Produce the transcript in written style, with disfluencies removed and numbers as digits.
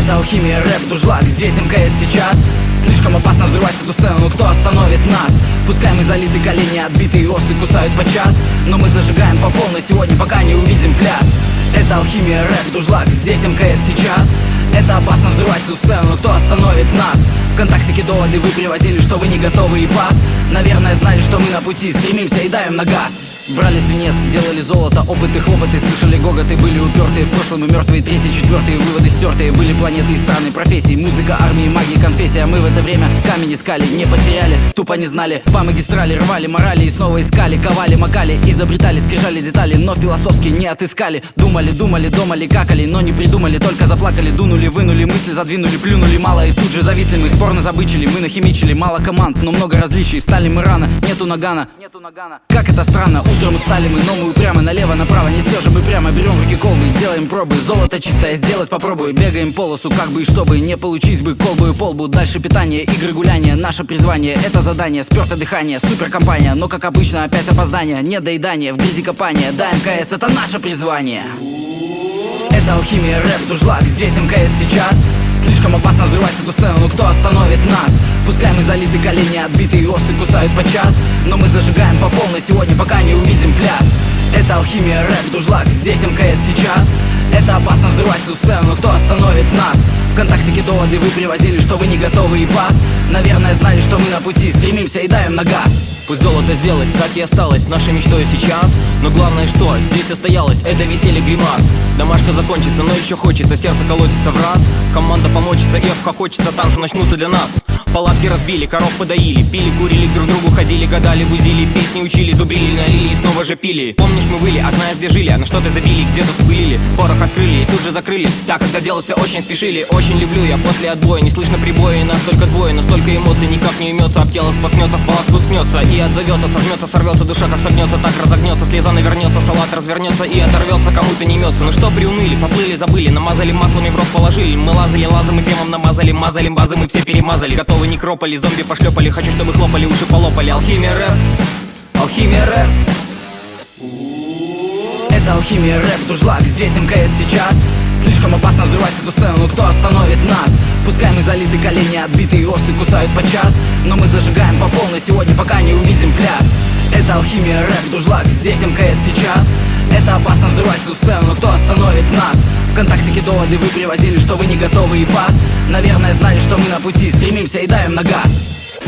Это алхимия, рэп, дуршлаг, здесь МКС сейчас. Слишком опасно взрывать эту сцену, но кто остановит нас? Пускай мы залиты, колени отбитые, осы кусают подчас, но мы зажигаем по полной сегодня, пока не увидим пляс. Это алхимия, рэп, дуршлаг, здесь МКС сейчас. Это опасно взрывать эту сцену, но кто остановит нас? ВКонтактике доводы вы приводили, что вы не готовы и пас. Наверное, знали, что мы на пути, стремимся и давим на газ. Брали свинец, делали золото, опыты, хлопоты, слышали гоготы, были упертые. В прошлом мы мертвые, третьи, четвертые, выводы стертые. Были планеты и страны, профессии, музыка, армии, магия, конфессия. Мы в это время камень искали, не потеряли, тупо не знали. По магистрали рвали морали и снова искали. Ковали, макали, изобретали, скрижали детали, но философски не отыскали. Думали, думали, какали, но не придумали, только заплакали. Дунули, вынули, мысли задвинули, плюнули мало и тут же зависли. Мы спорно забычили, мы нахимичили. Мало команд, но много различий. Встали мы рано, нету нагана. Как это странно, утром устали мы, но мы упрямо налево, направо. Не те же мы прямо берем в руки колбы, делаем пробы. Золото чистое сделать попробую. Бегаем полосу, как бы и чтобы не получить бы колбу и полбу. Дальше питание, игры, гуляния, наше призвание. Это задание, спёртое дыхание, суперкомпания. Но как обычно опять опоздание, недоедание, в грязи копания. Да, МКС это наше призвание. Это алхимия, рэп, дуршлаг, здесь МКС сейчас. Слишком опасно взрывать эту сцену, но кто остановит нас? Пускай мы залиты, колени отбитые, осы кусают подчас, но мы зажигаем по полной сегодня, пока не увидим пляс. Это алхимия, рэп, дуршлаг, здесь МКС сейчас. Это опасно взрывать эту сцену, но кто остановит нас? ВКонтактике доводы вы приводили, что вы не готовы и пас. Наверное, знали, что мы на пути, стремимся и давим на газ. Пусть золото сделать, так и осталось нашей мечтой сейчас. Но главное, что здесь состоялось, это веселье, гримас. Домашка закончится, но еще хочется, сердце колотится в раз. Команда помочится и обхохочется, танцы начнутся для нас. Палатки разбили, коров подоили, пили, курили, друг другу ходили, гадали, бузили, песни учили, зубрили, налили и снова же пили. Помнишь, мы были, а знаешь, где жили, а на что-то забили, где-то вспылили, порох открыли и тут же закрыли. Так, когда дело все очень спешили, очень люблю я после отбоя. Не слышно прибоя, и нас только двое, но столько эмоций никак не имется. Об тело споткнется, в палатку ткнется и отзовется, сожмется, сорвется, душа как согнется, так разогнется, слеза навернется, салат развернется и оторвется, кому-то не имется. Ну что приуныли, поплыли, забыли, намазали маслами, в рот положили. Мы лазали, лазом и кремом намазали, мазали базы, мы все перемазали. Готовы некрополи, зомби пошлепали, хочу, чтобы хлопали, уши полопали. Алхимия, рэп, алхимия, рэп. Это алхимия, рэп, дуршлаг, здесь МКС сейчас. Слишком опасно взрывать эту сцену, но кто остановит нас? Пускай мы залиты, колени отбитые, осы кусают подчас, но мы зажигаем по полной сегодня, пока не увидим пляс. Это алхимия, рэп, дуршлаг, здесь МКС сейчас. Это опасно взрывать эту сцену, но кто остановит нас? ВКонтактике доводы вы приводили, что вы не готовы и пас. Наверное, знали, что мы на пути, стремимся и давим на газ.